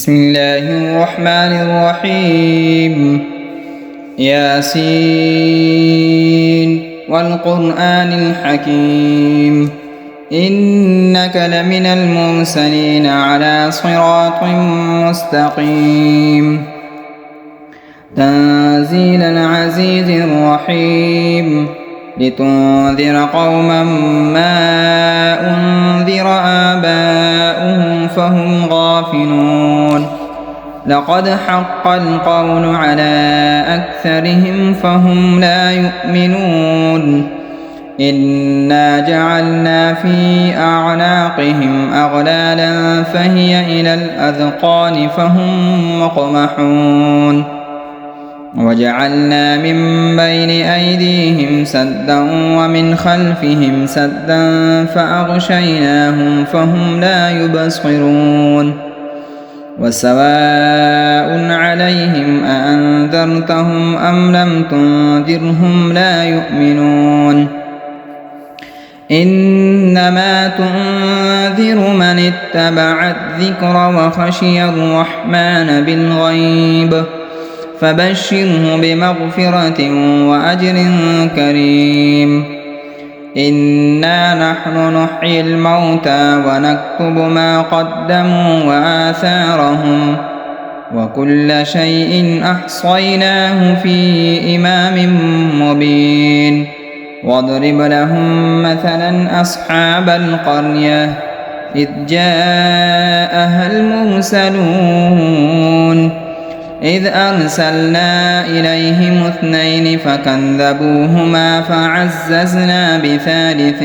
بسم الله الرحمن الرحيم. ياسين والقرآن الحكيم إنك لمن المرسلين على صراط مستقيم. تنزيل العزيز الرحيم لتنذر قوما ما أنذر آباؤهم فهم غافلون. لقد حق القول على أكثرهم فهم لا يؤمنون. إنا جعلنا في أعناقهم أغلالا فهي إلى الأذقان فهم مقمحون. وجعلنا من بين أيديهم سدا ومن خلفهم سدا فأغشيناهم فهم لا يبصرون. وسواء عليهم أأنذرتهم أم لم تنذرهم لا يؤمنون. إنما تنذر من اتبع الذكر وخشي الرحمن بالغيب فبشره بمغفرة وأجر كريم. إنا نحن نحيي الموتى ونكتب ما قدموا وآثارهم وكل شيء أحصيناه في إمام مبين. واضرب لهم مثلا أصحاب القرية إذ جاءها المرسلون إذ أرسلنا إليهم 2 فكذبوهما فعززنا بثالث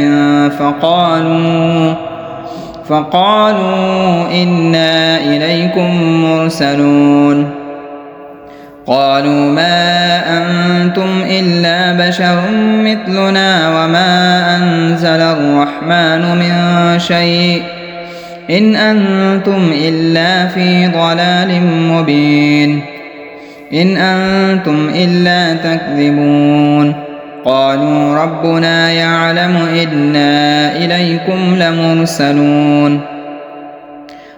فقالوا إنا إليكم مرسلون. قالوا ما أنتم إلا بشر مثلنا وما أنزل الرحمن من شيء إن أنتم إلا في ضلال مبين. إن أنتم إلا تكذبون. قالوا ربنا يعلم إنا إليكم لمرسلون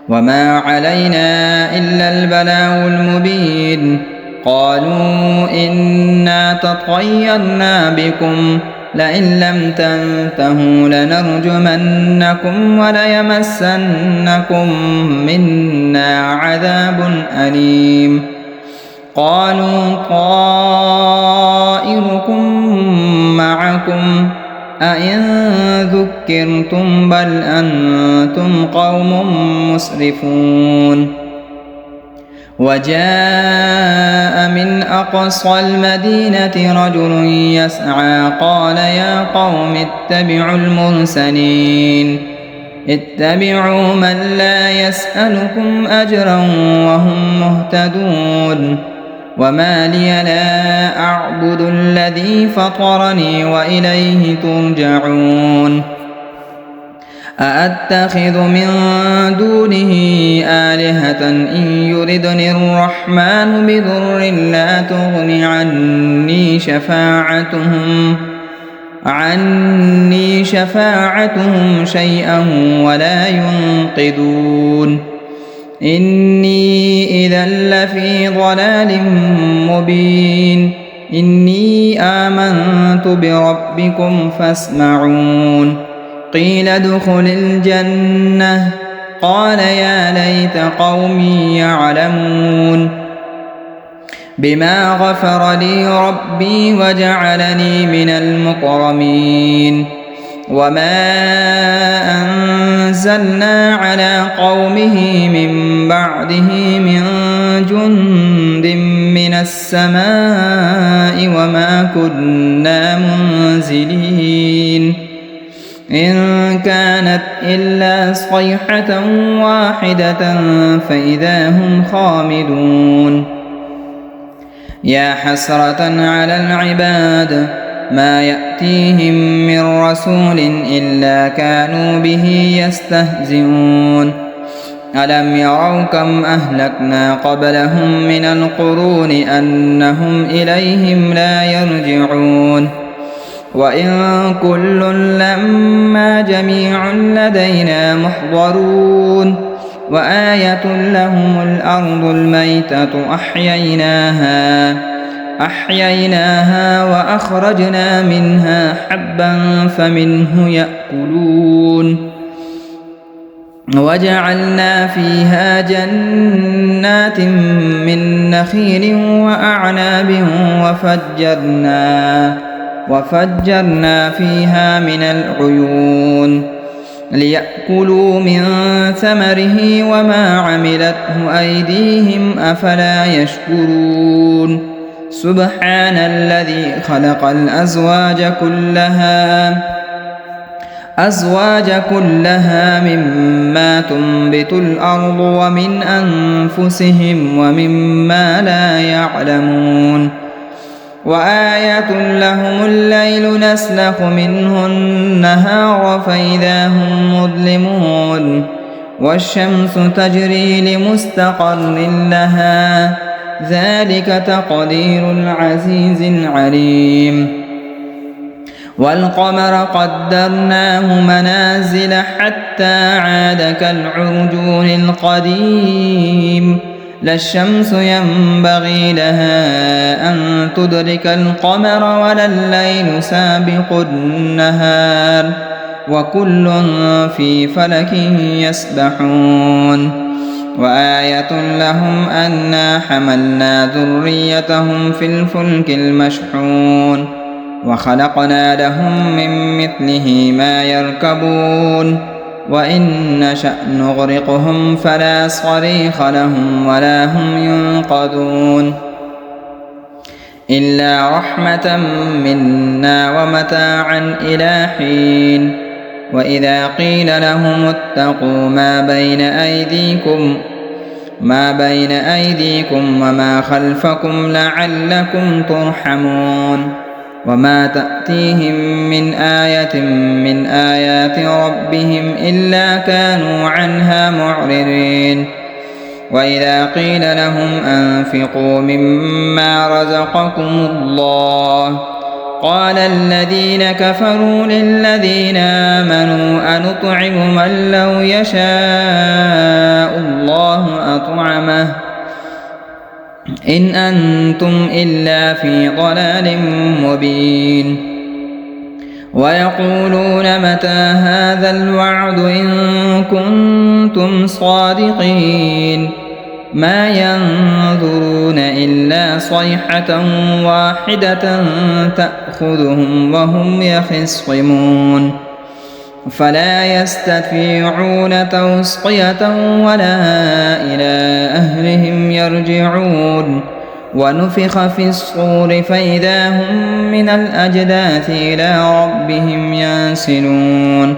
وما علينا إلا البلاغ المبين. قالوا إنا تطيرنا بكم لئن لم تنتهوا لنرجمنكم وليمسنكم منا عذاب أليم. قالوا طائركم معكم أئن ذكرتم بل أنتم قوم مسرفون. وجاء من أقصى المدينة رجل يسعى قال يا قوم اتبعوا المرسلين اتبعوا من لا يسألكم أجرا وهم مهتدون. وما لي لا أعبد الذي فطرني وإليه ترجعون. أأتخذ من دونه آلهة إن يردني الرحمن بضر لا تغن عني شفاعتهم شيئا ولا ينقذون. إني إذا لفي ضلال مبين. إني آمنت بربكم فاسمعون. قيل ادخل الجنة قال يا ليت قومي يعلمون بما غفر لي ربي وجعلني من المكرمين. وما أنزلنا على قومه من بعده من جند من السماء وما كنا منزلين. إن كانت إلا صيحة واحدة فإذا هم خامدون. يا حسرة على العباد ما يأتيهم من رسول إلا كانوا به يستهزئون. ألم يروا كم أهلكنا قبلهم من القرون أنهم إليهم لا يرجعون. وإن كل لما جميع لدينا محضرون. وآية لهم الأرض الميتة أحييناها وأخرجنا منها حبا فمنه يأكلون وجعلنا فيها جنات من نخيل وأعناب وفجرنا فيها من العيون ليأكلوا من ثمره وما عملته أيديهم أفلا يشكرون سبحان الذي خلق الأزواج كلها مما تنبت الأرض ومن أنفسهم ومما لا يعلمون وآية لهم الليل نسلخ منه النهار فإذا هم مظلمون والشمس تجري لمستقر لها ذلك تقدير العزيز العليم والقمر قدرناه منازل حتى عاد كالعرجون القديم لا الشمس ينبغي لها أن تدرك القمر ولا الليل سابق النهار وكل في فلك يسبحون وآية لهم أنا حملنا ذريتهم في الفلك المشحون وخلقنا لهم من مثله ما يركبون وإن نشأ نغرقهم فلا صريخ لهم ولا هم ينقذون إلا رحمة منا ومتاعا إلى حين وإذا قيل لهم اتقوا ما بين أيديكم وما خلفكم لعلكم ترحمون وما تأتيهم من آية من آيات ربهم إلا كانوا عنها معرضين وإذا قيل لهم أنفقوا مما رزقكم الله قال الذين كفروا للذين آمنوا أنطعم من لو يشاء الله أطعمه إن أنتم إلا في ضلال مبين ويقولون متى هذا الوعد إن كنتم صادقين ما ينظرون إلا صيحة واحدة تأخذهم وهم يخصمون فلا يستطيعون توصية ولا إلى أهلهم يرجعون ونفخ في الصور فإذا هم من الأجداث إلى ربهم ينسلون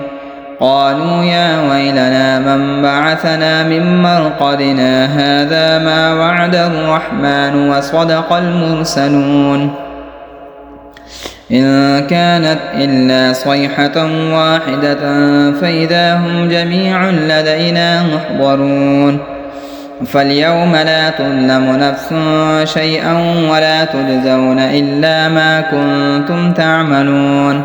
قالوا يا ويلنا من بعثنا من مرقدنا هذا ما وعد الرحمن وصدق المرسلون إن كانت إلا صيحة واحدة فإذا هم جميع لدينا محضرون فاليوم لا تظلم نفس شيئا ولا تجزون إلا ما كنتم تعملون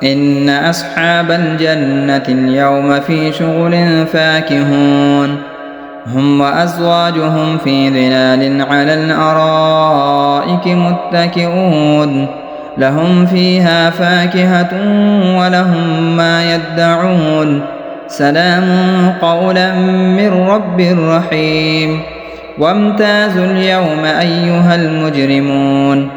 إن أصحاب الجنة اليوم في شغل فاكهون هم وأزواجهم في ظلال على الأرائك متكئون لهم فيها فاكهة ولهم ما يدعون سلام قولا من رب رحيم وامتازوا اليوم أيها المجرمون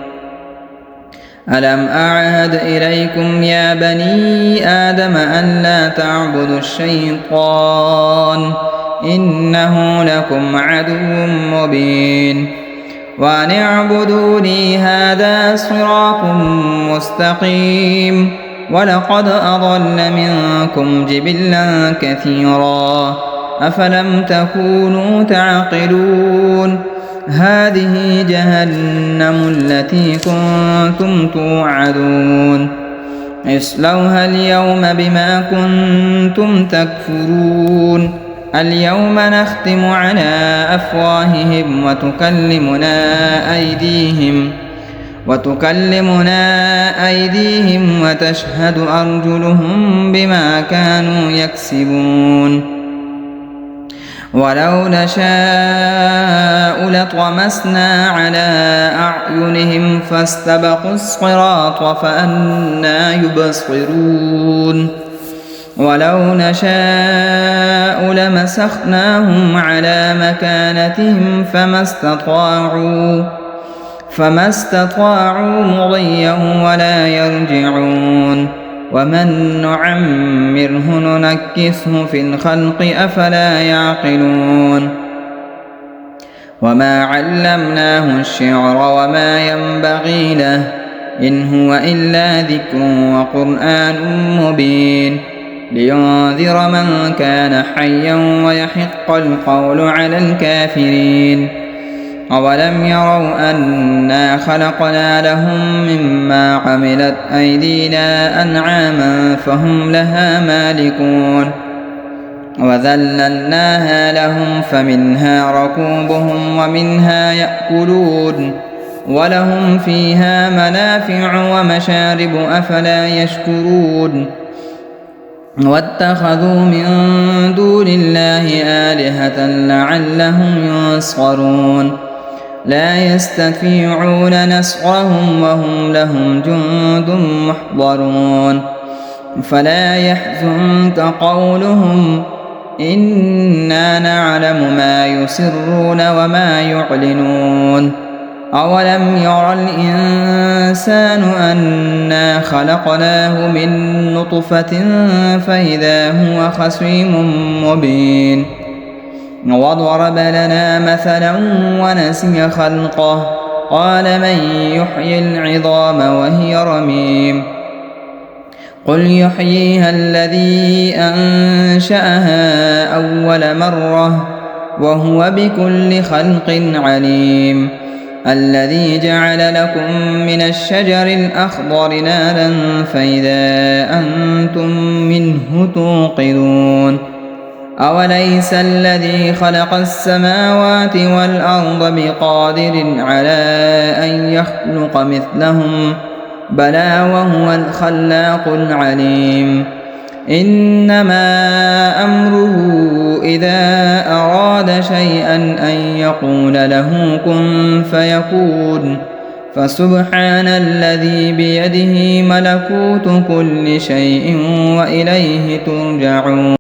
ألم أعهد إليكم يا بني آدم أن لا تعبدوا الشيطان إنه لكم عدو مبين وأن اعبدوني هذا صراط مستقيم ولقد أضل منكم جبلا كثيرا أفلم تكونوا تعقلون هذه جهنم التي كنتم توعدون اصلوها اليوم بما كنتم تكفرون اليوم نختم على أفواههم وتكلمنا أيديهم وتشهد أرجلهم بما كانوا يكسبون ولو نشاء لطمسنا على أعينهم فاستبقوا الصراط فأنى يبصرون ولو نشاء لمسخناهم على مكانتهم فما استطاعوا مضيا ولا يرجعون ومن نعمره ننكسه في الخلق أفلا يعقلون وما علمناه الشعر وما ينبغي له إن هو إلا ذكر وقرآن مبين لينذر من كان حيا ويحق القول على الكافرين أولم يروا أنا خلقنا لهم مما عملت أيدينا أنعاما فهم لها مالكون وذللناها لهم فمنها ركوبهم ومنها يأكلون ولهم فيها منافع ومشارب أفلا يشكرون واتخذوا من دون الله آلهة لعلهم ينصرون لا يستطيعون نصرهم وهم لهم جند محضرون فلا يحزنك قولهم إنا نعلم ما يسرون وما يعلنون أولم ير الإنسان أنا خلقناه من نطفة فإذا هو خصيم مبين وضرب لنا مثلا ونسي خلقه قال من يحيي العظام وهي رميم قل يحييها الذي أنشأها أول مرة وهو بكل خلق عليم الذي جعل لكم من الشجر الأخضر نارا فإذا أنتم منه توقدون أوليس الذي خلق السماوات والأرض بقادر على أن يخلق مثلهم بلى وهو الخلاق العليم إنما أمره إذا أراد شيئا أن يقول له كن فيكون فسبحان الذي بيده ملكوت كل شيء وإليه ترجعون